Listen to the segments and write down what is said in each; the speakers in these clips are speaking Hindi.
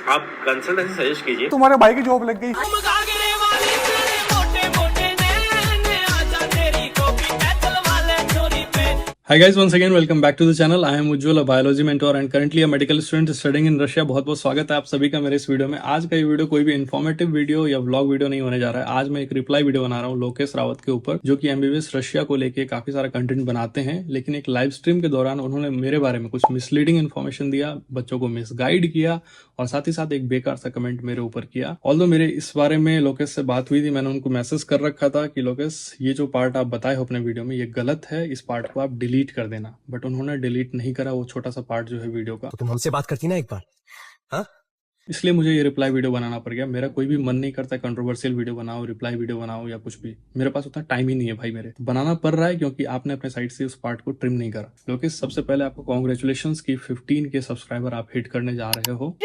आप कंसल्टेंसी सजेस्ट कीजिए। तुम्हारे भाई की जॉब लग गई। Hi guys, once again welcome back to the channel. I am Ujjwal, a biology mentor and currently a medical student studying in Russia. बहुत बहुत स्वागत है आप सभी का मेरे इस वीडियो में। आज का ये वीडियो कोई भी इन्फॉर्मेटिव वीडियो या व्लॉग वीडियो नहीं होने जा रहा है। आज मैं एक रिप्लाई वीडियो बना रहा हूँ लोकेश रावत के ऊपर, जो कि एमबीबीएस रशिया को लेके काफी सारा कंटेंट बनाते हैं, लेकिन एक लाइव स्ट्रीम के दौरान उन्होंने मेरे बारे में कुछ मिसलीडिंग इन्फॉर्मेशन दिया, बच्चों को मिसगाइड किया और साथ ही साथ एक बेकार सा कमेंट मेरे ऊपर किया। ऑल्दो मेरे इस बारे में लोकेश से बात हुई थी, मैंने उनको मैसेज कर रखा था कि लोकेश ये जो पार्ट आप बताए हो अपने वीडियो में ये गलत है, इस पार्ट को आप डिलीट कर देना। बट उन्होंने डिलीट नहीं करा वो छोटा सा पार्ट जो है वीडियो का। तो तुम हमसे बात करती ना एक बार, हाँ? इसलिए मुझे ये रिप्लाई वीडियो बनाना पड़ गया। मेरा कोई भी मन नहीं करता कंट्रोवर्शियल वीडियो बनाओ, रिप्लाई वीडियो बनाओ या कुछ भी, मेरे पास उतना टाइम ही नहीं है भाई। मेरे बनाना पड़ रहा है क्योंकि आपने अपने साइड से उस पार्ट को ट्रिम नहीं करा। लोकेश, सबसे पहले आपको कॉन्ग्रेचुलेशंस की 15 के सब्सक्राइबर आप हिट करने जा रहे हो।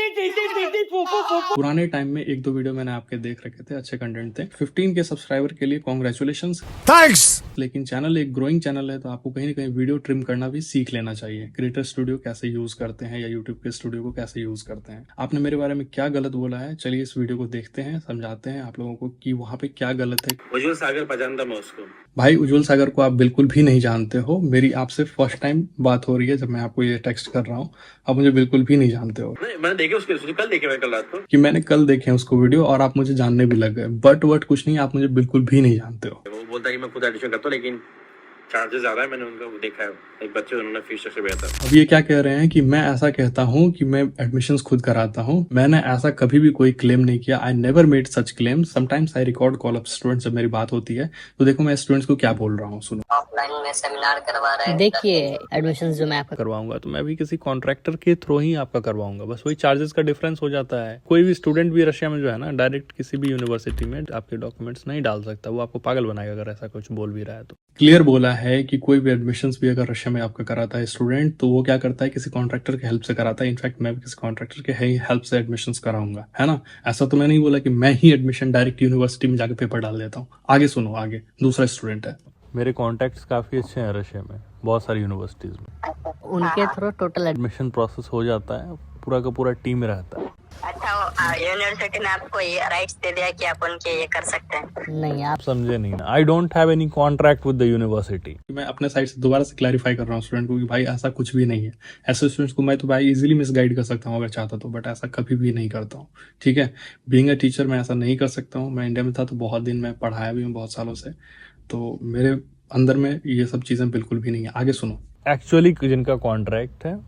पुराने टाइम में एक दो वीडियो मैंने आपके देख रखे थे, अच्छे कंटेंट थे। 15 के सब्सक्राइबर के लिए कॉन्ग्रेचुलेशंस, थैंक्स। लेकिन चैनल एक ग्रोइंग चैनल है तो आपको कहीं ना कहीं वीडियो ट्रिम करना भी सीख लेना चाहिए। क्रिएटर स्टूडियो कैसे यूज करते हैं या यूट्यूब के स्टूडियो को कैसे यूज करते हैं। आपने मेरे बारे में क्या गलत बोला है, चलिए इस वीडियो को देखते हैं, समझाते हैं आप लोगों को कि वहाँ पे क्या गलत है। उज्जवल सागर पहचानता मैं उसको। भाई उज्जवल सागर को आप बिल्कुल भी नहीं जानते हो। मेरी आपसे फर्स्ट टाइम बात हो रही है जब मैं आपको ये टेक्स्ट कर रहा हूँ। आप मुझे बिल्कुल भी नहीं जानते हो। नहीं, मैंने देखे उसके कल देखे, मैं कल रात को कि मैंने कल देखे उसको वीडियो और आप मुझे जानने भी लग गए। बट कुछ नहीं, आप मुझे बिल्कुल भी नहीं जानते हो। वो बोलता है कि मैं खुद एडिशन करता हूँ, लेकिन चार्जेस ज्यादा है। मैंने उनका देखा है, एक बच्चे उन्होंने फीस स्ट्रक्चर भेजा था। अब ये क्या कह रहे हैं कि मैं ऐसा कहता हूँ कि मैं एडमिशंस खुद कराता हूँ। मैंने ऐसा कभी भी कोई क्लेम नहीं किया। I never made such claim. Sometimes I record call up students जब मेरी बात होती है तो देखो मैं स्टूडेंट्स को क्या बोल रहा हूँ, सुनो। ऑफलाइन में सेमिनार करवा रहे हैं। देखिए एडमिशन जो मैं आपका करवाऊंगा तो मैं भी किसी कॉन्ट्रैक्टर के थ्रू ही आपका करवाऊंगा, बस वही चार्जेस का डिफरेंस हो जाता है। कोई भी स्टूडेंट भी रशिया में जो है ना डायरेक्ट किसी भी यूनिवर्सिटी में आपके डॉक्यूमेंट्स नहीं डाल सकता। वो आपको पागल बनाएगा अगर ऐसा कुछ बोल भी रहा है तो। क्लियर बोला है कि कोई भी एडमिशंस भी अगर रशिया में आपका कराता है स्टूडेंट तो वो क्या करता है, किसी कॉन्ट्रैक्टर की हेल्प से कराता है। इनफैक्ट मैं भी किसी कॉन्ट्रैक्टर के हेल्प से एडमिशंस कराऊंगा, है ना। ऐसा तो मैं नहीं बोला कि मैं ही एडमिशन डायरेक्ट यूनिवर्सिटी में जाकर पेपर डाल देता हूँ। आगे सुनो, आगे दूसरा स्टूडेंट है। मेरे कॉन्टैक्ट्स काफी अच्छे हैं रशिया में, बहुत सारी यूनिवर्सिटीज में। उनके थ्रू टोटल एडमिशन प्रोसेस हो जाता है, पूरा का पूरा टीम रहता है। अच्छा, यूनिवर्सिटी ने आपको ये राइट्स दे दिया कि आप उनके ये कर सकते हैं? नहीं, आप समझे नहीं ना। I don't have any contract with the university. मैं अपने साइड से दोबारा से क्लैरिफाई कर रहा हूँ स्टूडेंट को कि भाई ऐसा कुछ भी नहीं है। ऐसे स्टूडेंट्स को मैं तो भाई इजीली मिसगाइड कर सकता हूँ अगर चाहता तो, बट ऐसा कभी भी नहीं करता हूँ, ठीक है। बीइंग अ टीचर मैं ऐसा नहीं कर सकता हूँ। मैं इंडिया में था तो बहुत दिन मैं पढ़ाया भी हूँ, बहुत सालों से, तो मेरे अंदर में ये सब चीजें बिल्कुल भी नहीं है। आगे सुनो। एक्चुअली जिनका कॉन्ट्रैक्ट है,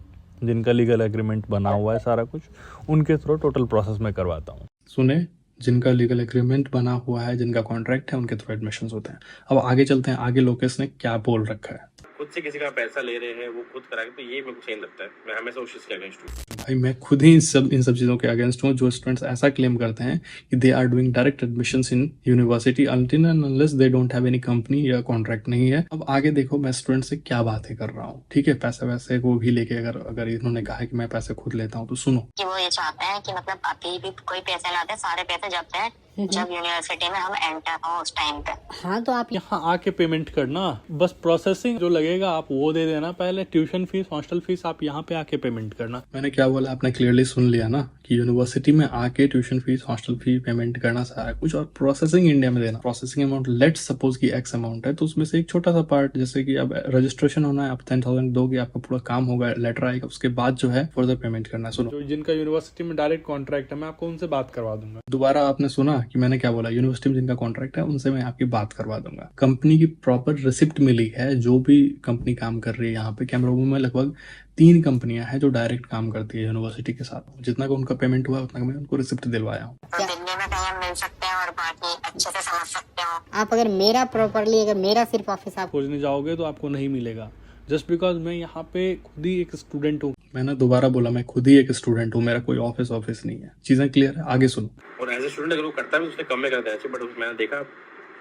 जिनका लीगल एग्रीमेंट बना हुआ है सारा कुछ, उनके थ्रू टोटल प्रोसेस में करवाता हूँ। सुने, जिनका लीगल एग्रीमेंट बना हुआ है, जिनका कॉन्ट्रैक्ट है, उनके थ्रू एडमिशन होते हैं। अब आगे चलते हैं, आगे लोकेश ने क्या बोल रखा है। खुद से किसी का पैसा ले रहे हैं, वो खुद कराएंगे, तो ये मेरे को सही लगता है। मैं हमेशा उस चीज के अगेंस्ट हूँ भाई। मैं खुद ही इन सब चीज़ों के अगेंस्ट हूँ जो स्टूडेंट्स ऐसा क्लेम करते हैं कि they are doing direct admissions in university until and unless they don't have any company या कॉन्ट्रैक्ट नहीं है। अब आगे देखो मैं स्टूडेंट से क्या बातें कर रहा हूँ, ठीक है। पैसे वैसे को भी लेके अगर इन्होंने कहा है कि मैं पैसे खुद लेता हूँ तो सुनो कि वो ये चाहते हैं कि मतलब अभी भी कोई पैसे ना दे, सारे पैसे जब हैं जब यूनिवर्सिटी में हम एंटर हो उस टाइम पे। हाँ तो आप यहाँ आके पेमेंट करना, बस प्रोसेसिंग जो लगेगा आप वो दे देना। पहले ट्यूशन फीस, हॉस्टल फीस आप यहाँ पे आके पेमेंट करना। मैंने क्या बोला आपने क्लियरली सुन लिया ना कि यूनिवर्सिटी में आके tuition fees, hostel fee payment करना सारा कुछ, और प्रोसेसिंग इंडिया में देना। प्रोसेसिंग अमाउंट लेट्स सपोज की एक्स अमाउंट है तो उसमें से एक छोटा सा पार्ट, जैसे कि अब रजिस्ट्रेशन होना है, आप 10,000 दोगे, आपका पूरा काम होगा, लेटर आएगा, उसके बाद जो है फर्दर पेमेंट करना। सुनो, जिनका यूनिवर्सिटी में डायरेक्ट कॉन्ट्रैक्ट है मैं आपको उनसे बात करवा दूंगा। दोबारा आपने सुना कि मैंने क्या बोला, यूनिवर्सिटी में जिनका कॉन्ट्रैक्ट है उनसे मैं आपकी बात करवा दूंगा। कंपनी की प्रॉपर रिसिप्ट मिली है, जो भी कंपनी काम कर रही है यहाँ पे कैमरा में लगभग 3 कंपनियां हैं जो डायरेक्ट काम करती है यूनिवर्सिटी के साथ। जितना का उनका पेमेंट हुआ उतना का मैं उनको रिसिप्ट दिलवाया हूँ। तो दिल्ली में कहीं हम मिल सकते हैं और बाकी अच्छे से समझ सकते हो। आप अगर मेरा प्रॉपरली, अगर मेरा सिर्फ ऑफिस आप खोजने जाओगे तो आपको नहीं मिलेगा, जस्ट बिकॉज मैं यहाँ पे खुद ही एक स्टूडेंट हूँ। मैंने दोबारा बोला मैं खुद ही एक स्टूडेंट हूँ, मेरा कोई ऑफिस नहीं है। चीजें क्लियर है, आगे सुनो। और एज ए स्टूडेंट अगर वो करता है उसने कम में कर देना चाहिए, बट मैंने देखा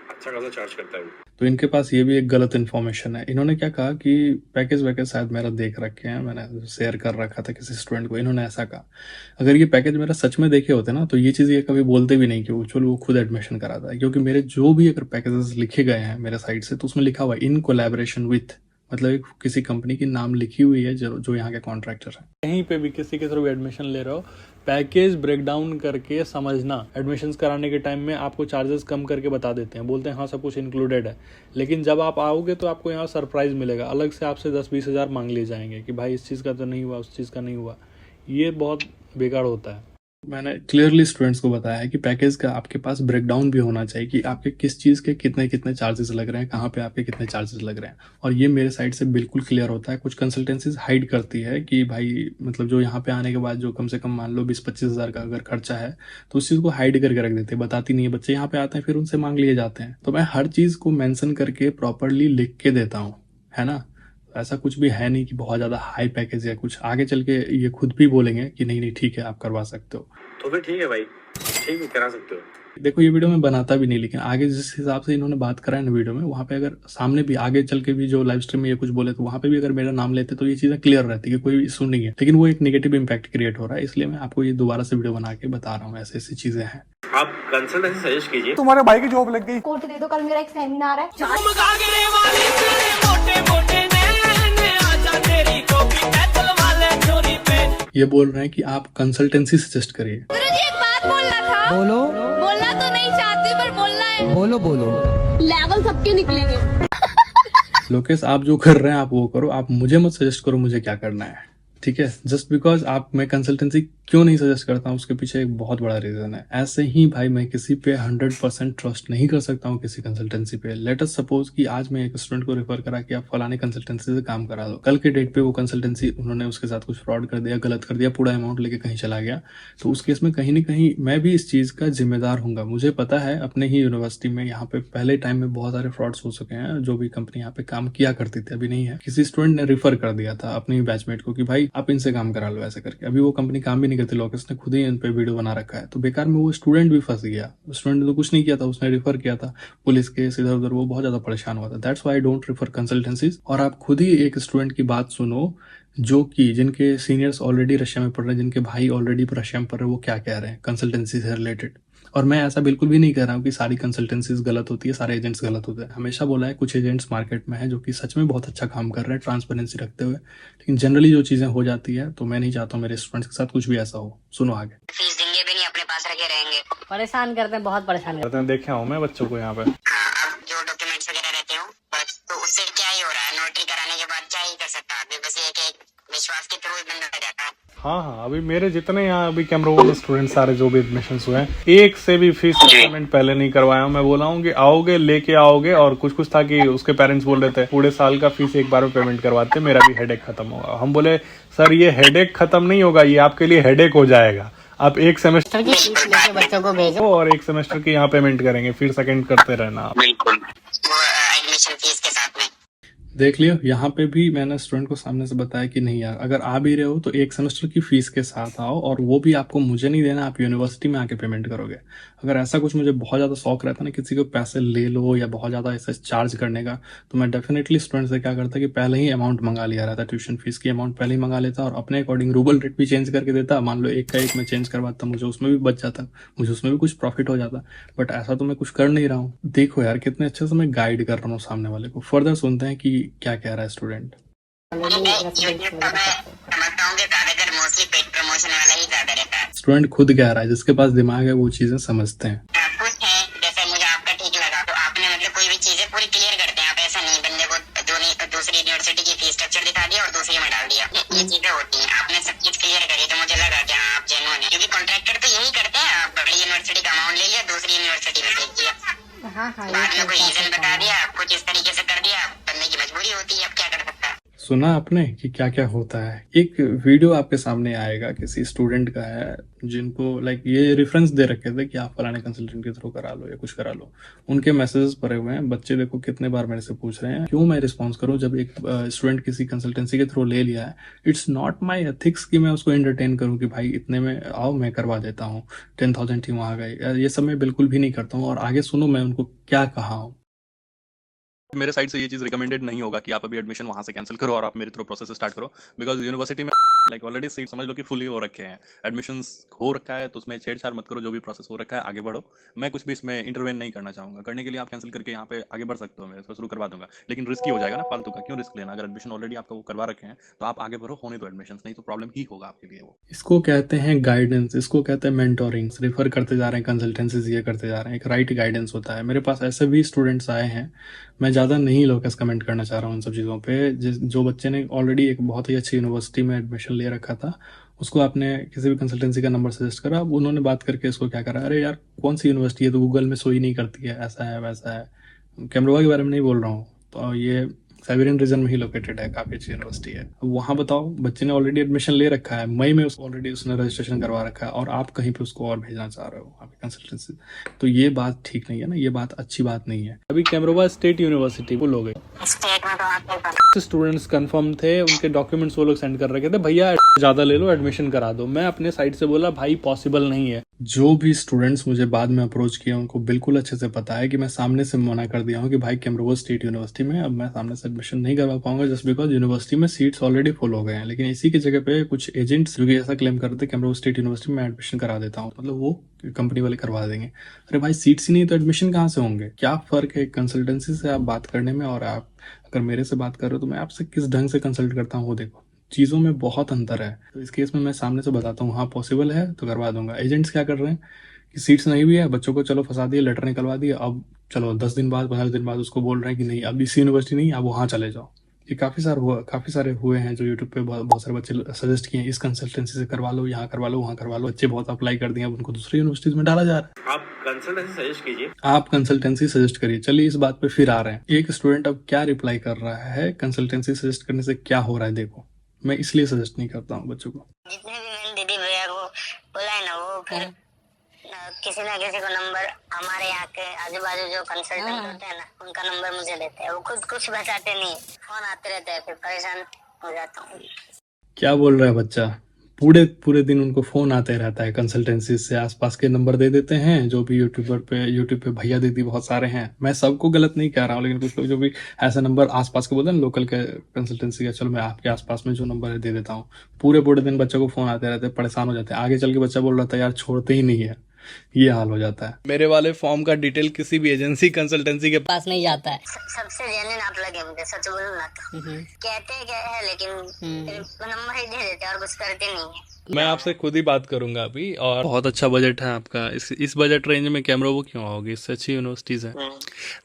अच्छा खासा चार्ज करता है। तो इनके पास ये भी एक गलत इन्फॉर्मेशन है। इन्होंने क्या कहा कि पैकेज वैकेज शायद मेरा देख रखे हैं, मैंने शेयर कर रखा था किसी स्टूडेंट को। इन्होंने ऐसा कहा अगर ये पैकेज मेरा सच में देखे होते ना तो ये चीज़ ये कभी बोलते भी नहीं कि उज्जवल वो खुद एडमिशन कराता है। क्योंकि मेरे जो भी अगर पैकेजेस लिखे गए हैं मेरे साइड से तो उसमें लिखा हुआ है इन कोलैबोरेशन विथ, मतलब एक किसी कंपनी की नाम लिखी हुई है जो यहाँ के कॉन्ट्रैक्टर है। कहीं पे भी किसी के थ्रू एडमिशन ले रहे हो पैकेज ब्रेक डाउन करके समझना। एडमिशन्स कराने के टाइम में आपको चार्जेस कम करके बता देते हैं, बोलते हैं हाँ सब कुछ इंक्लूडेड है, लेकिन जब आप आओगे तो आपको यहाँ सरप्राइज मिलेगा, अलग से आपसे 10-20 हज़ार मांग लिए जाएंगे कि भाई इस चीज़ का तो नहीं हुआ, उस चीज़ का नहीं हुआ। ये बहुत बेकार होता है। मैंने क्लियरली स्टूडेंट्स को बताया है कि पैकेज का आपके पास ब्रेकडाउन भी होना चाहिए कि आपके किस चीज़ के कितने कितने चार्जेस लग रहे हैं, कहाँ पे आपके कितने चार्जेस लग रहे हैं, और ये मेरे साइड से बिल्कुल क्लियर होता है। कुछ कंसल्टेंसीज हाइड करती है कि भाई मतलब जो यहाँ पे आने के बाद जो कम से कम मान लो 20-25 हज़ार का अगर खर्चा है तो उस चीज़ को हाइड करके रख देते हैं, बताती नहीं है। बच्चे यहाँ पे आते हैं फिर उनसे मांग लिए जाते हैं। तो मैं हर चीज़ को मैंसन करके प्रॉपरली लिख के देता हूँ, है ना। ऐसा कुछ भी है नहीं कि बहुत ज़्यादा हाई पैकेज या कुछ। आगे चल के ये खुद भी बोलेंगे कि नहीं नहीं ठीक है आप करवा सकते हो, तो फिर ठीक है भाई, ठीक है करा सकते हो। देखो ये वीडियो में बनाता भी नहीं, लेकिन आगे जिस हिसाब से इन्होंने बात करा है ना वीडियो में, वहाँ पे अगर सामने भी आगे चल के भी जो लाइव स्ट्रीम में ये कुछ बोले तो वहाँ पे भी अगर मेरा नाम लेते तो ये चीज़ें क्लियर रहती कि कोई इशू नहीं है, लेकिन वो एक नेगेटिव इंपैक्ट क्रिएट हो रहा है। इसलिए मैं आपको ये दोबारा से वीडियो बना के बता रहा हूँ ऐसी ऐसी चीज़ें हैं। आप कंसल्टेंसी सजेस्ट कीजिए। तुम्हारे भाई की जॉब लग गई। कोट दे दो, कल मेरा एक सेमिनार है। ये बोल रहे हैं कि आप कंसल्टेंसी सजेस्ट करिए। गुरुजी एक बात बोलना था। बोलो। बोलना तो नहीं चाहती पर बोलना है। बोलो बोलो। लेवल सबके निकलेंगे। लोकेश आप जो कर रहे हैं आप वो करो, आप मुझे मत सजेस्ट करो मुझे क्या करना है, ठीक है। जस्ट बिकॉज आप मैं कंसल्टेंसी क्यों नहीं सजेस्ट करता हूँ उसके पीछे एक बहुत बड़ा रीजन है। ऐसे ही भाई मैं किसी पे 100% ट्रस्ट नहीं कर सकता हूँ किसी कंसल्टेंसी पे। लेट अस सपोज कि आज मैं एक स्टूडेंट को रेफर करा कि आप फलाने कंसल्टेंसी से काम करा दो, कल के डेट पे वो कंसल्टेंसी उन्होंने उसके साथ कुछ फ्रॉड कर दिया, गलत कर दिया, पूरा अमाउंट लेके कहीं चला गया, तो उस केस में कहीं ना कहीं मैं भी इस चीज़ का जिम्मेदार हूँ। मुझे पता है अपने ही यूनिवर्सिटी में यहाँ पे पहले टाइम में बहुत सारे फ्रॉड्स हो चुके हैं। जो भी कंपनी यहाँ पे काम किया करती थी, अभी नहीं है, किसी स्टूडेंट ने रेफर कर दिया था अपने ही बैचमेट को कि भाई आप इनसे काम करा लो ऐसे करके। अभी वो कंपनी काम भी नहीं करती, लोकेश ने खुद ही इन पे वीडियो बना रखा है। तो बेकार में वो स्टूडेंट भी फंस गया। स्टूडेंट ने तो कुछ नहीं किया था, उसने रेफर किया था पुलिस केस इधर उधर, वो बहुत ज्यादा परेशान हुआ था। That's why I don't refer consultancies. और आप खुद ही एक स्टूडेंट की बात सुनो जो कि जिनके सीनियर्स ऑलरेडी रशिया में पढ़ रहे हैं, जिनके भाई ऑलरेडी रशिया में पढ़ रहे हैं, वो क्या कह रहे हैं कंसल्टेंसी से रिलेटेड। और मैं ऐसा बिल्कुल भी नहीं कह रहा हूँ कि सारी कंसल्टेंसीज गलत होती है, सारे एजेंट्स गलत होते हैं। हमेशा बोला है कुछ एजेंट्स मार्केट में है जो कि सच में बहुत अच्छा काम कर रहे हैं ट्रांसपेरेंसी रखते हुए, लेकिन जनरली जो चीजें हो जाती है तो मैं नहीं चाहता हूँ मेरे स्टूडेंट्स के साथ कुछ भी ऐसा हो। सुनो आगे। फीस देंगे भी नहीं, अपने पास रखे रहेंगे। परेशान करते हैं, बहुत परेशान करते हैं। देखे हूँ मैं बच्चों को यहाँ पे। हाँ, अब जो डॉक्यूमेंट्स वगैरह रहते हो बस, तो उससे क्या ही हो रहा है, नोटरी कराने के बाद क्या ही कर सकता है आदमी, बस एक विश्वास के थ्रू बंद हो जाता है। हाँ, अभी मेरे जितने यहाँ अभी कैमरा वाले स्टूडेंट सारे जो भी एडमिशन हुए हैं, एक से भी फीस पेमेंट पहले नहीं करवाया हूँ। मैं बोला हूँ कि आओगे लेके आओगे, और कुछ कुछ था कि उसके पेरेंट्स बोल रहे थे पूरे साल का फीस एक बार में पेमेंट करवाते, मेरा भी हेडेक खत्म होगा। हम बोले सर ये हेडेक खत्म नहीं होगा, ये आपके लिए हेडेक हो जाएगा। आप एक सेमेस्टर की फीस लेके बच्चों को भेजो और एक सेमेस्टर की यहाँ पेमेंट करेंगे, फिर सेकंड करते रहना आप। बिल्कुल, वो एडमिशन फीस के साथ में। देख लियो, यहाँ पे भी मैंने स्टूडेंट को सामने से बताया कि नहीं यार, अगर आ भी रहे हो तो एक सेमेस्टर की फीस के साथ आओ, और वो भी आपको मुझे नहीं देना, आप यूनिवर्सिटी में आके पेमेंट करोगे। अगर ऐसा कुछ मुझे बहुत ज़्यादा शौक रहता ना किसी को पैसे ले लो या बहुत ज़्यादा ऐसा चार्ज करने का, तो मैं डेफिनेटली स्टूडेंट से क्या करता कि पहले ही अमाउंट मंगा लिया रहता, ट्यूशन फीस की अमाउंट पहले ही मंगा लेता और अपने अकॉर्डिंग रूबल रेट भी चेंज करके देता। मान लो एक का एक में चेंज करवाता, मुझे उसमें भी बच जाता, मुझे उसमें भी कुछ प्रॉफिट हो जाता। बट ऐसा तो मैं कुछ कर नहीं रहा हूँ। देखो यार कितने अच्छे से मैं गाइड कर रहा हूँ सामने वाले को। फर्दर सुनते हैं कि क्या कह रहा है स्टूडेंट। स्टूडेंट खुद कह रहा है, जिसके पास दिमाग है वो चीजें समझते हैं। कुछ है जैसे मुझे आपका ठीक लगा, तो आपने मतलब कोई भी चीजें पूरी क्लियर करते हैं आप, ऐसा नहीं बंदे को दूसरी यूनिवर्सिटी की फीस स्ट्रक्चर दिखा दिया और दूसरी में डाल दिया। ये चीजें होती हैं, आपने सब चीज क्लियर करी तो मुझे लगा कि हाँ आप जेन्युइन है, क्योंकि कॉन्ट्रैक्टर तो यही करते हैं, आप बड़ी यूनिवर्सिटी का अमाउंट ले लिया, दूसरी यूनिवर्सिटी में भेज दिया, बाद में कोई रीजन बता दिया, कुछ इस तरीके से कर दिया, बंदे की मजबूरी होती है, अब क्या कर सकता है। सुना आपने कि क्या क्या होता है। एक वीडियो आपके सामने आएगा किसी स्टूडेंट का है, जिनको लाइक ये रेफरेंस दे रखे थे कि आप फलाने कंसल्टेंट के थ्रू करा लो या कुछ करा लो। उनके मैसेजेस पड़े हुए हैं। बच्चे देखो कितने बार मेरे से पूछ रहे हैं क्यों मैं रिस्पॉन्स करूं जब एक स्टूडेंट किसी कंसल्टेंसी के थ्रू ले लिया है। इट्स नॉट माई एथिक्स कि मैं उसको एंटरटेन करूं कि भाई इतने में आओ मैं करवा देता हूँ, 10,000 ही वहां गए। ये सब मैं बिल्कुल भी नहीं करता हूँ। और आगे सुनो मैं उनको क्या कहा हूँ। मेरे साइड से ये चीज़ रिकमेंडेड नहीं होगा कि आप अभी एडमिशन वहाँ से कैंसिल करो और आप मेरे थ्रू प्रोसेस स्टार्ट करो, बिकॉज यूनिवर्सिटी में लाइक ऑलरेडी सीट समझ लो कि फुली हो रखे हैं, एडमिशंस हो रखा है, तो उसमें छेड़छाड़ मत करो, जो भी प्रोसेस हो रखा है आगे बढ़ो। मैं कुछ भी इसमें इंटरवेन नहीं करना चाहूँगा, करने के लिए आप कैंसिल करके यहाँ पे आगे बढ़ सकते हो, मैं इसको शुरू करवा दूंगा, लेकिन रिस्की हो जाएगा ना फालतू का, क्यों रिस्क लेना? अगर एडमिशन ऑलरेडी आपका वो करवा रखे हैं तो आप आगे बढ़ो, होने दो एडमिशन, नहीं तो प्रॉब्लम ही होगा आपके लिए वो। इसको कहते हैं गाइडेंस, इसको कहते हैं मेंटोरिंग, रेफर करते जा रहे हैं, कंसल्टेंसीज ये करते जा रहे हैं, एक राइट गाइडेंस होता है। मेरे पास ऐसे भी स्टूडेंट्स आए हैं, मैं ज़्यादा नहीं लोकस कमेंट करना चाह रहा हूँ उन सब चीज़ों पे, जो बच्चे ने ऑलरेडी एक बहुत ही अच्छी यूनिवर्सिटी में एडमिशन ले रखा था, उसको आपने किसी भी कंसल्टेंसी का नंबर सजेस्ट करा, अब उन्होंने बात करके इसको क्या करा, अरे यार कौन सी यूनिवर्सिटी है, तो गूगल में शो ही नहीं करती है, ऐसा है वैसा है। कैमरोवा के बारे में नहीं बोल रहा हूँ, तो ये साइबेरियन रीजन में ही लोकेटेड है, काफ़ी अच्छी यूनिवर्सिटी है। अब वहाँ बताओ, बच्चे ने ऑलरेडी एडमिशन ले रखा है, मई में उसको ऑलरेडी उसने रजिस्ट्रेशन करवा रखा है, और आप कहीं पे उसको और भेजना चाह रहे हो आपकी कंसल्टेंसी, तो ये बात ठीक नहीं है ना, ये बात अच्छी बात नहीं है। अभी कैमरोवा स्टेट यूनिवर्सिटी वो लोग स्टेट में तो आपको स्टूडेंट्स कंफर्म थे, उनके डॉक्यूमेंट्स वो लोग सेंड कर रखे थे, भैया ज़्यादा ले लो, एडमिशन करा दो। मैं अपने साइड से बोला भाई पॉसिबल नहीं है। जो भी स्टूडेंट्स मुझे बाद में अप्रोच किए उनको बिल्कुल अच्छे से पता है कि मैं सामने से मना कर दिया हूँ कि भाई कैमरोवा स्टेट यूनिवर्सिटी में अब मैं सामने से एडमिशन नहीं करवा पाऊंगा, जस्ट बिकॉज यूनिवर्सिटी में सीट्स ऑलरेडी फुल हो गए हैं। लेकिन इसी की जगह पे कुछ एजेंट्स जो कि ऐसा क्लेम करते कैमरोवा स्टेट यूनिवर्सिटी में एडमिशन करा देता हूँ, मतलब वो कंपनी वाले करवा देंगे। अरे भाई सीट्स ही नहीं तो एडमिशन कहाँ से होंगे? क्या फर्क है कंसल्टेंसी से आप बात करने में और आप अगर मेरे से बात कर रहे हो तो मैं आपसे किस ढंग से कंसल्ट करता हूँ, वो देखो चीज़ों में बहुत अंतर है। तो इस केस में मैं सामने से बताता हूँ हाँ पॉसिबल है तो करवा दूंगा। एजेंट्स क्या कर रहे हैं कि सीट्स नहीं भी है, बच्चों को चलो फंसा दिए, लेटर निकलवा दिए, अब चलो 10 दिन बाद 15 दिन बाद उसको बोल रहे हैं कि नहीं अब इसी यूनिवर्सिटी नहीं, आप वहाँ चले जाओ। ये काफ़ी सारे हुए हैं जो यूट्यूब पे बहुत सारे बच्चे सजेस्ट किए हैं, इस कंसल्टेंसी से करवा लो, यहाँ करवा लो, वहाँ करवा लो। बच्चे बहुत अप्लाई कर दिए, अब उनको दूसरी यूनिवर्सिटीज में डाला जा रहा है। आप कंसल्टेंसी सजेस्ट कीजिए, आप कंसल्टेंसी सजेस्ट करिए। चलिए इस बात पे फिर आ रहे हैं, एक स्टूडेंट अब क्या रिप्लाई कर रहा है, कंसल्टेंसी सजेस्ट करने से क्या हो रहा है देखो। मैं इसलिए सजेस्ट नहीं करता हूँ बच्चों को। जितने भी मैंने दीदी भैया को बोला है ना, वो फिर किसी ना किसी को नंबर हमारे यहाँ के आजू बाजू जो कंसल्टेंट होते हैं ना, उनका नंबर मुझे देते हैं। वो खुद कुछ बताते नहीं, फोन आते रहते हैं, फिर परेशान हो जाता हूँ। क्या बोल रहा है बच्चा? पूरे दिन उनको फोन आते रहता है कंसल्टेंसी से, आसपास के नंबर दे देते हैं। जो भी यूट्यूब पे भैया दीदी बहुत सारे हैं, मैं सबको गलत नहीं कह रहा हूँ, लेकिन कुछ लोग जो भी ऐसा नंबर आसपास के बोलते हैं लोकल के कंसल्टेंसी का, चलो मैं आपके आसपास में जो नंबर है दे देता हूँ। पूरे दिन बच्चों को फोन आते रहते हैं, परेशान हो जाते हैं। आगे चल के बच्चा बोल रहा था यार छोड़ते ही नहीं है, ये हाल हो जाता है। मेरे वाले फॉर्म का डिटेल किसी भी एजेंसी कंसल्टेंसी के पास नहीं जाता है। सबसे जेन्युइन आप लगे मुझे, सच बोलूं ना तो। कहते क्या है लेकिन नंबर ही दे देते और कुछ करते नहीं है। मैं आपसे खुद ही बात करूंगा अभी। और बहुत अच्छा बजट है आपका, इस बजट रेंज में कैमरोवा क्यों आओगी? इससे अच्छी यूनिवर्सिटीज है।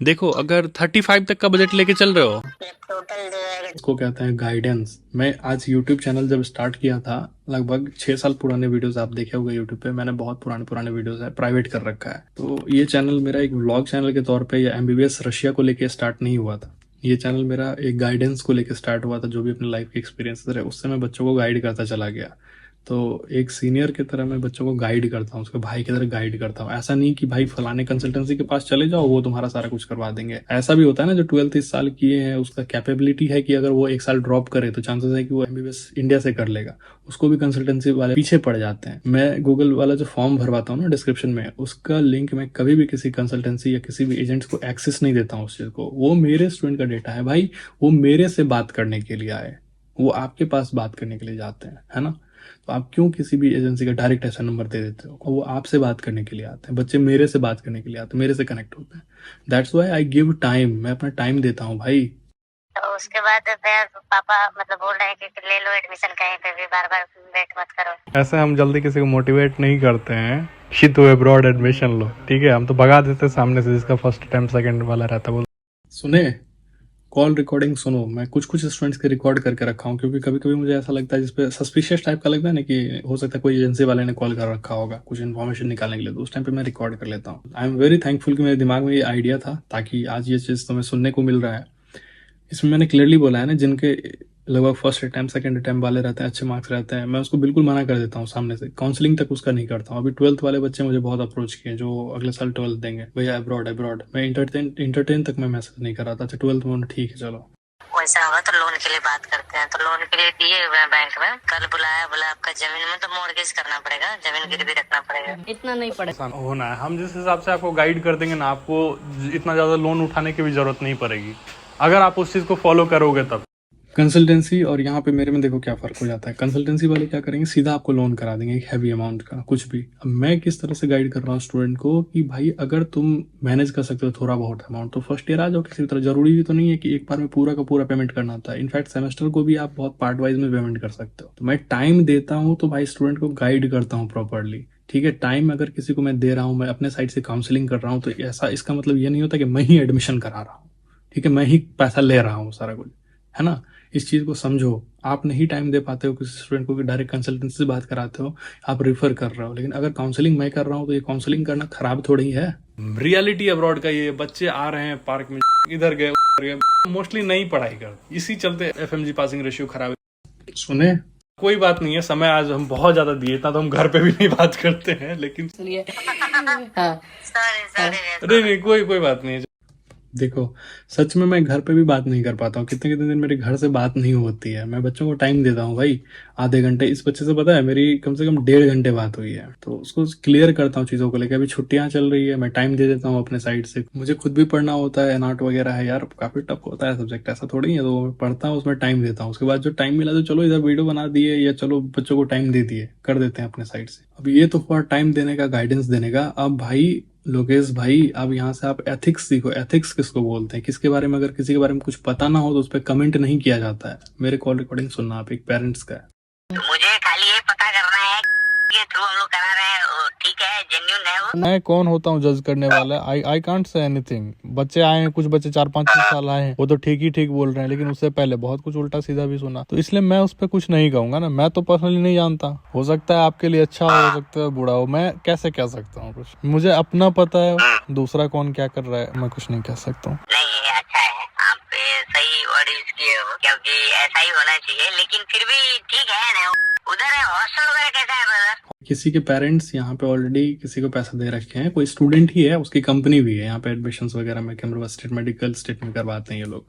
देखो अगर 35 तक का बजट लेके चल रहे हो, टोटल जो है इसको कहते हैं गाइडेंस। मैं आज यूट्यूब चैनल जब स्टार्ट किया था, लगभग 6 साल पुराने वीडियोस आप देखे होंगे यूट्यूब पे, मैंने बहुत पुराने वीडियोस है प्राइवेट कर रखा है। तो ये चैनल मेरा एक व्लॉग चैनल के तौर पे या MBBS रशिया को लेके स्टार्ट नहीं हुआ था। ये चैनल मेरा एक गाइडेंस को लेके स्टार्ट हुआ था, जो भी अपने लाइफ के एक्सपीरियंसेस रहे उससे मैं बच्चों को गाइड करता चला गया। तो एक सीनियर की तरह मैं बच्चों को गाइड करता हूँ, उसके भाई की तरह गाइड करता हूँ। ऐसा नहीं कि भाई फलाने कंसल्टेंसी के पास चले जाओ वो तुम्हारा सारा कुछ करवा देंगे। ऐसा भी होता है ना जो 12th इस साल किए हैं, उसका कैपेबिलिटी है कि अगर वो 1 साल ड्रॉप करे तो चांसेस है कि वो MBBS इंडिया से कर लेगा, उसको भी कंसल्टेंसी वाले पीछे पड़ जाते हैं। मैं गूगल वाला जो फॉर्म भरवाता हूँ ना डिस्क्रिप्शन में, उसका लिंक मैं कभी भी किसी कंसल्टेंसी या किसी भी एजेंट्स को एक्सेस नहीं देता हूँ उस चीज को। वो मेरे स्टूडेंट का डेटा है भाई, वो मेरे से बात करने के लिए आए, वो आपके पास बात करने के लिए जाते हैं, है ना? तो आप क्यों किसी भी एजेंसी का डायरेक्ट ऐसा नंबर दे देते हो? वो आपसे बात करने के लिए आते हैं, बच्चे मेरे से बात करने के लिए आते हैं, मेरे से कनेक्ट होते हैं। That's why I give time, मैं अपना टाइम देता हूँ भाई। तो उसके बाद फिर पापा मतलब बोल रहे हैं कि ले लो एडमिशन, कहीं पे भी बार वेट मत करो। ऐसे हम जल्दी किसी को मोटिवेट नहीं करते हैं कि तू अब्रॉड एडमिशन लो, ठीक है? हम तो भगा देते सामने से जिसका फर्स्ट अटेम्प्ट सेकंड वाला रहता। बोल सुने, कॉल रिकॉर्डिंग सुनो। मैं कुछ स्टूडेंट्स के रिकॉर्ड करके रखा हूँ, क्योंकि कभी कभी मुझे ऐसा लगता है जिसपे सस्पिशियस टाइप का लगता है ना कि हो सकता है कोई एजेंसी वाले ने कॉल कर रखा होगा कुछ इन्फॉर्मेशन निकालने के लिए, तो उस टाइम पे मैं रिकॉर्ड कर लेता हूँ। आई एम वेरी थैंकफुल कि मेरे दिमाग में ये आइडिया था, ताकि आज ये चीज़ तुम्हें सुनने को मिल रहा है। इसमें मैंने क्लियरली बोला है ना, जिनके लगभग फर्स्ट अटैम्प्ट सेकंड अटैम्प्ट वाले रहते हैं, अच्छे मार्क्स रहते हैं, मैं उसको बिल्कुल मना कर देता हूँ सामने से, काउंसलिंग तक उसका नहीं करता हूँ। अभी 12th वाले बच्चे मुझे बहुत अप्रोच किए जो अगले साल 12th देंगे, भैया अब्रॉड। मैं इंटरटेन तक मैं मैसेज नहीं कर रहा था। अच्छा 12th में ठीक है चलो, वैसा होगा तो लोन लोन के लिए बात करते हैं, तो लोन के लिए दिए हुए हैं बैंक में। कल बुलाया, बोला आपका जमीन में तो मॉर्गेज करना पड़ेगा, जमीन गिरवी रखना पड़ेगा। इतना नहीं पड़ेगा। होना है, हम जिस हिसाब से आपको गाइड कर देंगे ना, आपको इतना ज़्यादा लोन उठाने की भी ज़रूरत नहीं पड़ेगी अगर आप उस चीज़ को फॉलो करोगे तब। कंसल्टेंसी और यहाँ पे मेरे में देखो क्या फ़र्क हो जाता है। कंसल्टेंसी वाले क्या करेंगे, सीधा आपको लोन करा देंगे एक हैवी अमाउंट का, कुछ भी। अब मैं किस तरह से गाइड कर रहा हूँ स्टूडेंट को कि भाई अगर तुम मैनेज कर सकते हो थोड़ा बहुत अमाउंट तो फर्स्ट ईयर आ जाओ किसी तरह। जरूरी भी तो नहीं है कि एक बार में पूरा का पूरा पेमेंट करना होता है। इनफैक्ट सेमेस्टर को भी आप बहुत पार्ट वाइज में पेमेंट कर सकते हो। तो मैं टाइम देता हूँ तो भाई स्टूडेंट को गाइड करता हूँ प्रॉपरली, ठीक है। टाइम अगर किसी को मैं दे रहा हूँ, मैं अपने साइड से काउंसलिंग कर रहा हूँ, तो ऐसा इसका मतलब ये नहीं होता कि मैं ही एडमिशन करा रहा हूँ, ठीक है, मैं ही पैसा ले रहा हूँ सारा कुछ, है ना। इस चीज़ को समझो। आप नहीं टाइम दे पाते हो किसी स्टूडेंट को कि डायरेक्ट कंसल्टेंसी से बात कराते हो, आप रेफर कर रहे हो, लेकिन अगर काउंसलिंग मैं कर रहा हूँ तो ये काउंसलिंग करना खराब थोड़ी है। रियलिटी अब्रॉड का ये बच्चे आ रहे हैं पार्क में, इधर गए उधर गए, मोस्टली नहीं पढ़ाई करते, इसी चलते FMG पासिंग रेशियो खराब है। सुने, कोई बात नहीं है, समय आज हम बहुत ज्यादा दिए, इतना तो हम घर पे भी नहीं बात करते हैं, लेकिन हाँ। अरे नहीं, कोई बात नहीं है। देखो सच में मैं घर पे भी बात नहीं कर पाता हूँ, कितने कितने दिन मेरे घर से बात नहीं होती है। मैं बच्चों को टाइम देता हूँ भाई, आधे घंटे। इस बच्चे से पता है मेरी कम से कम 1.5 घंटे बात हुई है, तो उसको क्लियर करता हूँ चीज़ों को लेकर। अभी छुट्टियां चल रही है, मैं टाइम दे देता हूँ अपने साइड से। मुझे खुद भी पढ़ना होता है, एनआर्ट वगैरह है यार, काफी टफ होता है सब्जेक्ट, ऐसा थोड़ी है। तो मैं पढ़ता हूँ, उसमें टाइम देता हूँ। उसके बाद जो टाइम मिला तो चलो इधर वीडियो बना दिए या चलो बच्चों को टाइम दे दिए, कर देते हैं अपने साइड से। अब ये तो हुआ टाइम देने का, गाइडेंस देने का। अब भाई लोकेश भाई, अब यहाँ से आप एथिक्स सीखो। एथिक्स किसको बोलते हैं, किसके बारे में अगर किसी के बारे में कुछ पता ना हो तो उस पर कमेंट नहीं किया जाता है। मेरे कॉल रिकॉर्डिंग सुनना आप, एक पेरेंट्स का है। मुझे खाली ये पता करना है कि थ्रू हम लोग करा रहे हैं, वो ठीक है, जेन्युइन है वो। मैं कौन होता हूँ जज करने वाला? I can't say anything. बच्चे आए हैं, कुछ बच्चे 4-5 साल आए हैं, वो तो ठीक ही बोल रहे हैं, लेकिन उससे पहले बहुत कुछ उल्टा सीधा भी सुना, तो इसलिए मैं उस पर कुछ नहीं कहूंगा ना। मैं तो पर्सनली नहीं जानता, हो सकता है आपके लिए अच्छा हो सकता है बुरा हो, मैं कैसे कह सकता हूँ कुछ? मुझे अपना पता है, दूसरा कौन क्या कर रहा है मैं कुछ नहीं कह सकता हूँ। नहीं, अच्छा है, आप सही वर्ड यूज किए हो, क्योंकि ऐसा ही होना चाहिए। लेकिन फिर भी ठीक है ना, उधर हॉस्टल वगैरह कैसा है ब्रदर? किसी के पेरेंट्स यहाँ पे ऑलरेडी किसी को पैसा दे रखे हैं, कोई स्टूडेंट ही है, उसकी कंपनी भी है यहाँ पे एडमिशन्स वगैरह में, कैमरा स्टेट मेडिकल स्टेट में करवाते हैं ये लोग।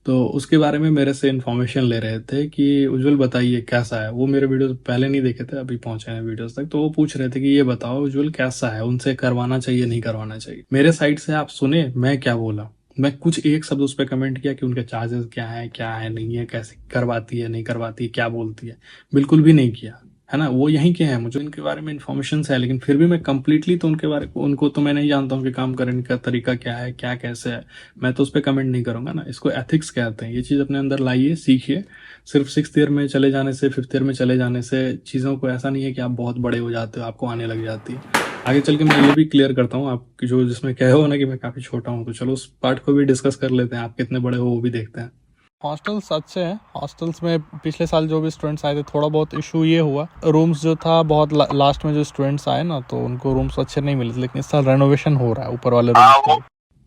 तो उसके बारे में मेरे से इन्फॉर्मेशन ले रहे थे कि उज्जवल बताइए कैसा है। वो मेरे वीडियोस पहले नहीं देखे थे, अभी पहुंचे हैं वीडियोस तक, तो वो पूछ रहे थे कि ये बताओ उज्जवल कैसा है, उनसे करवाना चाहिए नहीं करवाना चाहिए। मेरे साइड से आप सुने मैं क्या बोला। मैं कुछ एक शब्द उस पर कमेंट किया कि उनके चार्जेस क्या है नहीं है, कैसे करवाती है नहीं करवाती है, क्या बोलती है, बिल्कुल भी नहीं किया, है ना। वो यहीं के हैं, मुझे इनके बारे में इन्फॉर्मेशन है, लेकिन फिर भी मैं कंप्लीटली तो उनको तो मैं नहीं जानता हूँ कि काम करने का तरीका क्या है, क्या कैसे है। मैं तो उस पर कमेंट नहीं करूंगा ना। इसको एथिक्स कहते हैं। ये चीज़ अपने अंदर लाइए, सीखिए। सिर्फ 6th ईयर में चले जाने से, 5th ईयर में चले जाने से चीज़ों को ऐसा नहीं है कि आप बहुत बड़े हो जाते हो, आपको आने लग जाती है। आगे चल के मैं ये भी क्लियर करता हूँ आप जो जिसमें कहे हो ना कि मैं काफ़ी छोटा हूँ, तो चलो उस पार्ट को भी डिस्कस कर लेते हैं। आप कितने बड़े हो वो भी देखते हैं। हॉस्टल्स अच्छे हैं। हॉस्टल्स में पिछले साल जो भी स्टूडेंट्स आए थे, थोड़ा बहुत इशू ये हुआ, रूम्स जो था बहुत लास्ट में जो स्टूडेंट्स आए ना, तो उनको रूम्स अच्छे नहीं मिले थे, लेकिन इस साल रेनोवेशन हो रहा है ऊपर वाले रूम्स।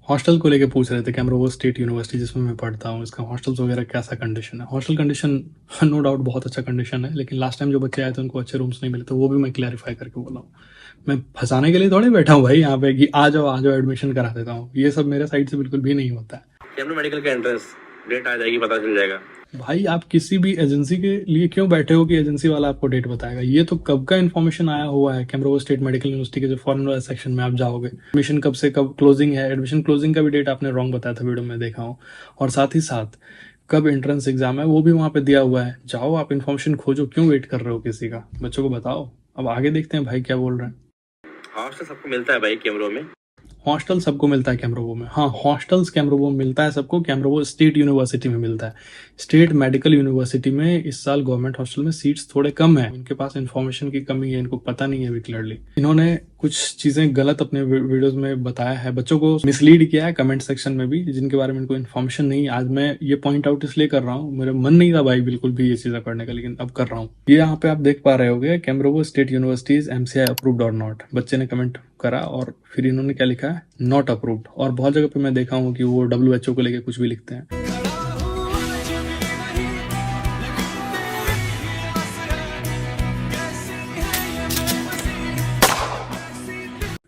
हॉस्टल को लेके पूछ रहे थे, कैमरा स्टेट यूनिवर्सिटी जिसमें मैं पढ़ता हूँ, इसका हॉस्टल्स वगैरह कैसा कंडीशन है। हॉस्टल कंडीशन नो डाउट बहुत अच्छा कंडीशन है, लेकिन लास्ट टाइम जो बच्चे आए थे उनको अच्छे रूम्स नहीं मिले, तो वो भी मैं क्लैरिफाई करके बोला हूँ। मैं फंसाने के लिए थोड़ी बैठा हूँ भाई यहाँ पे कि आ जाओ एडमिशन करा देता हूँ। ये सब मेरे साइड से बिल्कुल भी नहीं होता है। कैमरा मेडिकल का एंट्रेंस डेट आ जाएगी, पता चल जाएगा। भाई आप किसी भी एजेंसी के लिए क्यों बैठे हो कि एजेंसी वाला आपको डेट बताएगा? ये तो कब का इन्फॉर्मेशन आया हुआ है। कैमरा स्टेट मेडिकल यूनिवर्सिटी के जो फॉरेन वाले सेक्शन में आप जाओगे, एडमिशन कब से कब क्लोजिंग है, एडमिशन क्लोजिंग का भी डेट आपने रॉन्ग बताया था, वीडियो में देखा हूँ। और साथ ही साथ कब एंट्रेंस एग्जाम है वो भी वहाँ पे दिया हुआ है। जाओ आप इन्फॉर्मेशन खोजो, क्यों वेट कर रहे हो किसी का? बच्चों को बताओ। अब आगे देखते हैं भाई क्या बोल रहे हैं। हॉस्टल सबको मिलता है भाई कैमरों में। हॉस्टल सबको मिलता है कैमरोवो में। हाँ, हॉस्टल्स कैमरोवो में मिलता है सबको। कैमरोवो स्टेट यूनिवर्सिटी में मिलता है। स्टेट मेडिकल यूनिवर्सिटी में इस साल गवर्नमेंट हॉस्टल में सीट्स थोड़े कम है। इनके पास इन्फॉर्मेशन की कमी है, इनको पता नहीं है अभी क्लियरली। इन्होंने कुछ चीजें गलत अपने वीडियोस में बताया है, बच्चों को मिसलीड किया है कमेंट सेक्शन में भी, जिनके बारे में इनको इन्फॉर्मेशन नहीं। आज मैं ये पॉइंट आउट इसलिए कर रहा हूँ, मेरा मन नहीं था भाई बिल्कुल भी ये चीजें करने का, लेकिन अब कर रहा हूँ। ये यहाँ पे आप देख पा रहे होगे, कैमरोवो स्टेट यूनिवर्सिटीज MCI अप्रूव्ड और नॉट। बच्चे ने कमेंट करा और फिर इन्होंने क्या लिखा है, नॉट अप्रूव्ड। और बहुत जगह पे मैं देखा हूँ कि वो WHO को लेके कुछ भी लिखते हैं।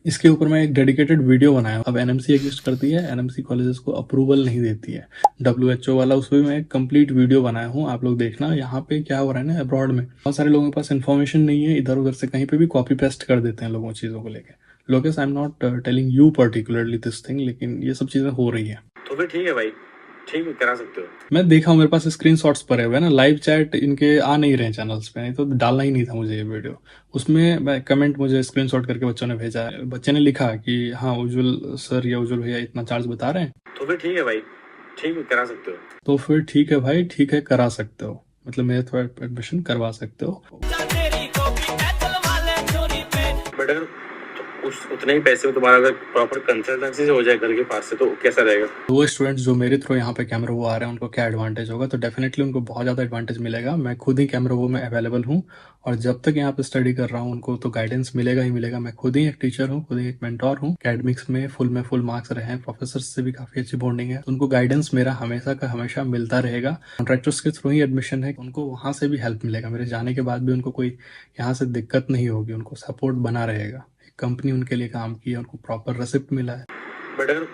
इसके ऊपर मैं एक डेडिकेटेड वीडियो बनाया हूं। अब एनएमसी एग्जिस्ट करती है, एनएमसी कॉलेजेस को अप्रूवल नहीं देती है, WHO वाला, उस पर मैं एक कंप्लीट वीडियो बनाया हूँ, आप लोग देखना। यहाँ पे क्या हो रहा है ना, अब्रॉड में बहुत सारे लोगों के पास इन्फॉर्मेशन नहीं है, इधर उधर से कहीं पे भी कॉपी पेस्ट कर देते हैं लोगों चीजों को लेकर। Lokesh, I am not telling you particularly this thing, लेकिन ये सब चीजें हो रही है। तो फिर ठीक है भाई, ठीक है, करा सकते हो। मैं देखा हूँ, मेरे पास स्क्रीनशॉट्स पड़े हुए हैं ना, लाइव चैट इनके आ नहीं रहे चैनल्स पे, नहीं तो डालना ही नहीं था मुझे ये वीडियो। उसमें कमेंट मुझे स्क्रीनशॉट करके बच्चों ने भेजा है, बच्चे ने लिखा कि हाँ उज्जवल सर या उज्जवल भैया इतना चार्ज बता रहे हैं। तो फिर ठीक है भाई, ठीक है, करा सकते हो। तो फिर ठीक है भाई, ठीक है, करा सकते हो, मतलब मेरे थोड़ा एडमिशन करवा सकते हो। बट अगर उतने ही पैसे में तुम्हारा अगर प्रॉपर कंसल्टेंसी से हो जाए घर के पास से, तो कैसा रहेगा? वो स्टूडेंट्स जो मेरे थ्रू यहाँ पे कैमरा वो आ रहे हैं, उनको क्या एडवांटेज होगा? तो डेफिनेटली उनको बहुत ज़्यादा एडवांटेज मिलेगा। मैं खुद ही कैमरा वो में अवेलेबल हूँ, और जब तक यहाँ पे स्टडी कर रहा हूँ उनको तो गाइडेंस मिलेगा ही मिलेगा। मैं खुद ही एक टीचर हूँ, खुद ही एक मेंटोर हूँ। एकेडमिक्स में फुल मार्क्स रहे हैं, प्रोफेसर से भी काफी अच्छी बॉन्डिंग है, तो उनको गाइडेंस मेरा हमेशा का हमेशा मिलता रहेगा। कॉन्ट्रैक्टर्स के थ्रू ही एडमिशन है, उनको वहां से भी हेल्प मिलेगा। मेरे जाने के बाद भी उनको कोई यहाँ से दिक्कत नहीं होगी, उनको सपोर्ट बना रहेगा। कंपनी उनके लिए काम की है, उनको प्रॉपर रेसिप्ट मिला है। बट अगर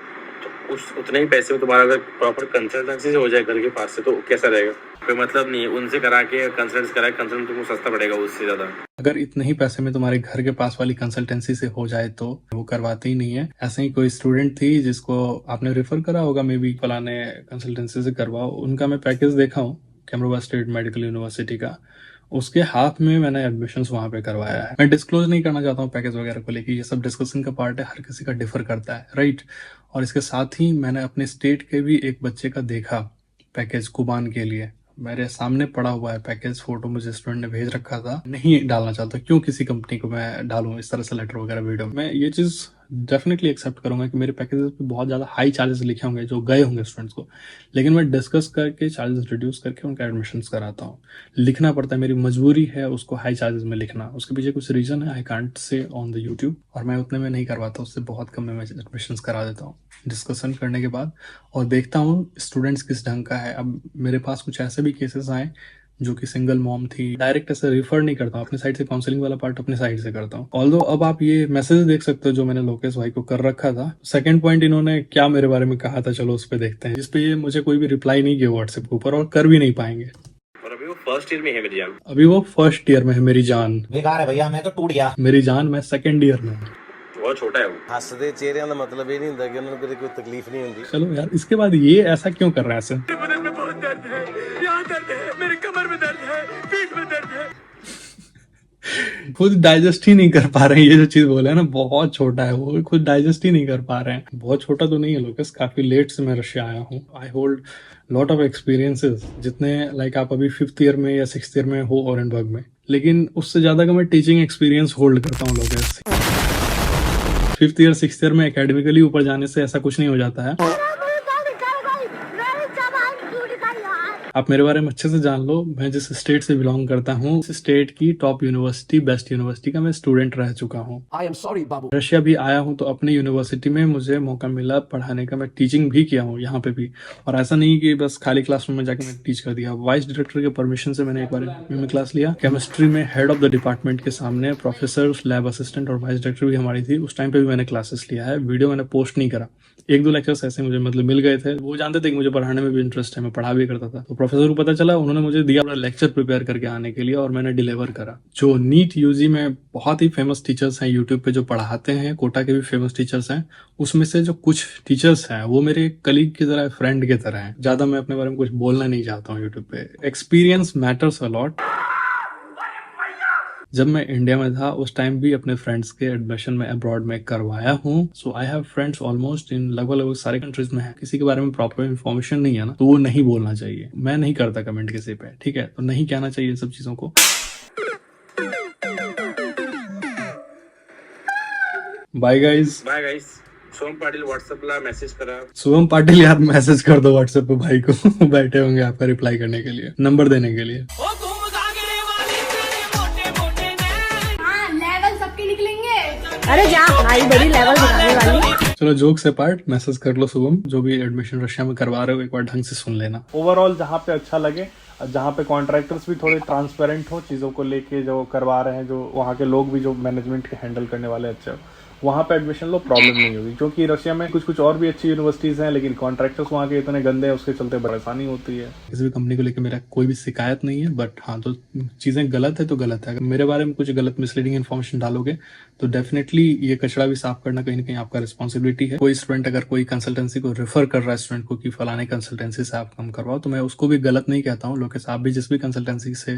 उतने ही पैसे में तुम्हारा अगर प्रॉपर कंसल्टेंसी से हो जाए घर के पास से, तो कैसा रहेगा? कोई मतलब नहीं है उनसे करा के कंसल्ट कराए, कंसल्ट तुमको सस्ता पड़ेगा उससे ज्यादा। अगर इतने ही पैसे में तुम्हारे घर के पास वाली कंसल्टेंसी से हो जाए तो वो करवाते ही नहीं है। ऐसे ही कोई स्टूडेंट थी जिसको आपने रेफर करा होगा, मे बी फलाने कंसल्टेंसी से करवाओ, उनका मैं पैकेज देखा हूँ कैमरोवा स्टेट मेडिकल यूनिवर्सिटी का, उसके हाथ में मैंने एडमिशन वहां पे करवाया है। मैं डिस्क्लोज नहीं करना चाहता हूँ पैकेज वगैरह को लेके, ये सब डिस्कशन का पार्ट है, हर किसी का डिफर करता है, राइट। और इसके साथ ही मैंने अपने स्टेट के भी एक बच्चे का देखा पैकेज कुबान के लिए, मेरे सामने पड़ा हुआ है पैकेज, फोटो मुझे स्टूडेंट ने भेज रखा था। नहीं डालना चाहता, क्यों किसी कंपनी को मैं डालूं इस तरह से लेटर वगैरह वीडियो में। मैं ये चीज डेफिनेटली एक्सेप्ट करूंगा कि मेरे पैकेजेस पे बहुत ज्यादा हाई चार्जेस लिखे होंगे जो गए होंगे स्टूडेंट्स को, लेकिन मैं डिस्कस करके चार्जेस रिड्यूस करके उनका एडमिशन कराता हूँ। लिखना पड़ता है, मेरी मजबूरी है उसको हाई चार्जेस में लिखना, उसके पीछे कुछ रीजन है, I can't say on the YouTube, और मैं उतने में नहीं करवाता, उससे बहुत कम में मैं एडमिशन करा देता हूँ डिस्कशन करने के बाद, और देखता हूँ स्टूडेंट्स किस ढंग का है। अब मेरे पास कुछ ऐसे भी केसेस आए जो कि सिंगल मॉम थी, डायरेक्ट ऐसे रिफर नहीं करता हूँ, अपने साइड से काउंसलिंग वाला पार्ट अपने साइड से करता हूँ। ऑल्दो अब आप ये मैसेज देख सकते हो जो मैंने लोकेश भाई को कर रखा था। सेकंड पॉइंट इन्होंने क्या मेरे बारे में कहा था, चलो उस पर देखते हैं, जिसपे ये मुझे कोई भी रिप्लाई नहीं किया व्हाट्सएप के ऊपर, और कर भी नहीं पाएंगे। और अभी वो फर्स्ट ईयर में है मेरी जान, अभी वो फर्स्ट ईयर में है मेरी जान। बेकार है भैया, मैं तो टूट गया। मेरी जान, मैं सेकंड ईयर में हूँ। बहुत छोटा है वो। हੱਸਦੇ ਚਿਹਰਿਆਂ ਦਾ ਮਤਲਬ ਇਹ ਨਹੀਂ ਹੁੰਦਾ ਕਿ ਉਹਨਾਂ ਨੂੰ ਕਦੇ ਕੋਈ ਤਕਲੀਫ ਨਹੀਂ ਹੁੰਦੀ। चलो यार, इसके बाद ये ऐसा क्यों कर रहा है ऐसे? खुद डाइजेस्ट ही नहीं कर पा रहे हैं, ये जो चीज बोले हैं ना, बहुत छोटा है वो, खुद डाइजेस्ट ही नहीं कर पा रहे हैं। बहुत छोटा तो नहीं है लोकेश, काफी लेट से मैं रशिया आया हूँ। I hold lot of experiences, जितने लाइक आप अभी 5th ईयर में या 6th ईयर में हो ऑरेंजबर्ग में, लेकिन उससे ज्यादा का मैं टीचिंग एक्सपीरियंस होल्ड करता हूँ Lokesh. 5th year 6th year में एकेडमिकली ऊपर जाने से ऐसा कुछ नहीं हो जाता है। आप मेरे बारे में अच्छे से जान लो, मैं जिस स्टेट से बिलोंग करता हूँ, उस स्टेट की टॉप यूनिवर्सिटी, बेस्ट यूनिवर्सिटी का मैं स्टूडेंट रह चुका हूँ। I am sorry Babu. Russia भी आया हूँ तो अपनी यूनिवर्सिटी में मुझे मौका मिला पढ़ाने का, मैं टीचिंग भी किया हूँ यहाँ पे भी। और ऐसा नहीं कि बस खाली क्लासरूम में जाके मैंने टीच कर दिया, वाइस डायरेक्टर के परमिशन से मैंने एक बार में क्लास लिया। केमिस्ट्री में हेड ऑफ द डिपार्टमेंट के सामने प्रोफेसर, लैब असिस्टेंट और वाइस डायरेक्टर भी हमारी थी, उस टाइम पे भी मैंने क्लासेस लिया है। वीडियो मैंने पोस्ट नहीं करा, 1-2 लेक्चर्स ऐसे मुझे मतलब मिल गए थे, वो जानते थे कि मुझे पढ़ाने में भी इंटरेस्ट है, मैं पढ़ा भी करता था, तो प्रोफेसर को पता चला, उन्होंने मुझे दिया लेक्चर प्रिपेयर करके आने के लिए, और मैंने डिलीवर करा। जो नीट यूजी में बहुत ही फेमस टीचर्स हैं यूट्यूब पे जो पढ़ाते हैं, कोटा के भी फेमस टीचर्स हैं, उसमें से जो कुछ टीचर्स हैं वो मेरे कलीग की तरह, फ्रेंड की तरह हैं। ज्यादा मैं अपने बारे में कुछ बोलना नहीं चाहता हूँ यूट्यूब पे। Experience matters a lot. जब मैं इंडिया में था उस टाइम भी अपने फ्रेंड्स के एडमिशन में अब्रॉड में करवाया हूँ। So I have friends almost in लगभग सारे कंट्रीज में है। किसी के बारे में प्रॉपर इन्फॉर्मेशन नहीं है ना, तो वो नहीं बोलना चाहिए। मैं नहीं करता कमेंट किसी पे, ठीक है, तो नहीं कहना चाहिए सब चीजों को। Bye guys. Bye guys. Som Patil WhatsApp ला मैसेज करा। शुभम पाटिल यार मैसेज कर दो व्हाट्सएप पे भाई को, बैठे होंगे आपका रिप्लाई करने के लिए, नंबर देने के लिए। अरे जा भाई, बड़ी लेवल बनाने वाली। चलो जोक से पार्ट, मैसेज कर लो शुभम, जो भी एडमिशन रशिया में करवा रहे हो एक बार ढंग से सुन लेना। ओवरऑल जहाँ पे अच्छा लगे जहाँ पे कॉन्ट्रैक्टर्स भी थोड़े ट्रांसपेरेंट हो चीज़ों को लेके, जो करवा रहे हैं, जो वहाँ के लोग भी जो मैनेजमेंट के हैंडल करने वाले अच्छे हो, वहाँ पे एडमिशन लो, प्रॉब्लम नहीं होगी। क्योंकि रशिया में कुछ और भी अच्छी यूनिवर्सिटीज़ हैं, लेकिन कॉन्ट्रैक्टर्स वहाँ के इतने गंदे हैं, उसके चलते परेशानी होती है। किसी भी कंपनी को लेकर मेरा कोई भी शिकायत नहीं है, बट हाँ, तो चीज़ें गलत है तो गलत है। अगर मेरे बारे में कुछ गलत मिसलीडिंग इन्फॉर्मेशन डालोगे तो डेफिनेटली ये कचरा भी साफ करना कहीं ना कहीं आपका रिस्पॉन्सिबिलिटी है। कोई स्टूडेंट अगर कोई कंसल्टेंसी को रेफर कर रहा है स्टूडेंट को कि फलाने कंसल्टेंसी से आप काम करवाओ, तो मैं उसको भी गलत नहीं कहता हूँ। लोकेश, आप भी जिस भी कंसल्टेंसी से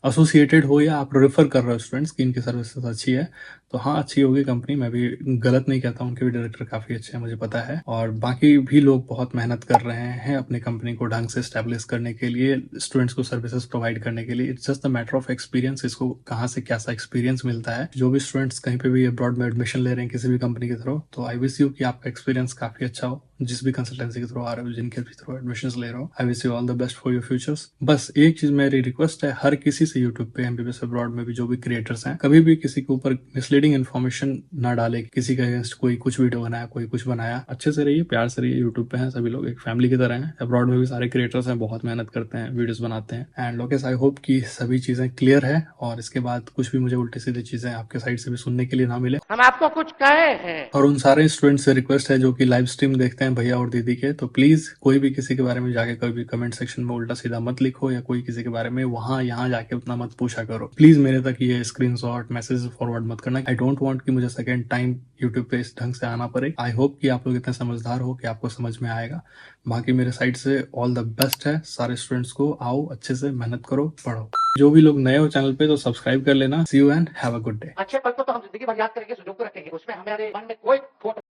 एसोसिएटेड हो या आप रेफर कर रहे हो स्टूडेंट्स की इनकी सर्विसेज अच्छी है, तो हाँ, अच्छी होगी कंपनी, मैं भी गलत नहीं कहता हूँ। उनके भी डायरेक्टर काफी अच्छे हैं, मुझे पता है। और बाकी भी लोग बहुत मेहनत कर रहे हैं अपनी कंपनी को ढंग से स्टैब्लिश करने के लिए, स्टूडेंट्स को सर्विसेज प्रोवाइड करने के लिए। It's just the matter of experience, इसको कहाँ से कैसा एक्सपीरियंस मिलता है। जो भी स्टूडेंट्स कहीं पे भी अब्रॉड में एडमिशन ले रहे हैं किसी भी कंपनी के थ्रू, तो आई विश यू कि आपका एक्सपीरियंस काफी अच्छा हो। जिस भी कंसल्टेंसी के थ्रू आ रहे हो, जिनके भी थ्रू एडमिशन ले रहे हो, I wish you all the best for your futures. बस एक चीज मेरी रिक्वेस्ट है हर किसी से, यूट्यूब पे एमबीबीएस अब्रॉड में भी जो भी क्रिएटर्स हैं, कभी भी किसी के ऊपर मिसलीडिंग इन्फॉर्मेशन ना डाले। किसी का अगेंस्ट कोई कुछ वीडियो बनाया, कोई कुछ बनाया, अच्छे से रहिए, प्यार से रहिए। यूट्यूब पे हैं सभी लोग, एक फैमिली की तरह हैं। अब्रॉड में भी सारे क्रिएटर्स हैं, बहुत मेहनत करते हैं, वीडियोस बनाते हैं। एंड लोकेश, आई होप कि सभी चीजें क्लियर है और इसके बाद कुछ भी मुझे उल्टी सीधी चीजें आपके साइड से भी सुनने के लिए ना मिले। हम आपको कुछ कहे हैं। और उन सारे स्टूडेंट से रिक्वेस्ट है जो कि लाइव स्ट्रीम देखते हैं भैया और दीदी के, तो प्लीज कोई भी किसी के बारे में जाके कभी भी कमेंट सेक्शन में उल्टा सीधा मत लिखो, या कोई किसी के बारे में वहां यहाँ जाके उतना मत पूछा करो। प्लीज मेरे तक ये स्क्रीनशॉट मैसेज फॉरवर्ड मत करना। आई डोंट वांट कि मुझे सेकंड टाइम यूट्यूब पे इस ढंग से आना पड़े। आई होप कि आप लोग इतने समझदार हो कि आपको समझ में आएगा। बाकी मेरे साइड से ऑल द बेस्ट है सारे स्टूडेंट्स को। आओ, अच्छे से मेहनत करो, पढ़ो। जो भी लोग नए हो चैनल पे तो सब्सक्राइब कर लेना। See you and have a good day. अच्छे पल को तो हम जिंदगी भर याद करेंगे, सुजोग को रखेंगे, उसमें हमारे मन में कोई खोट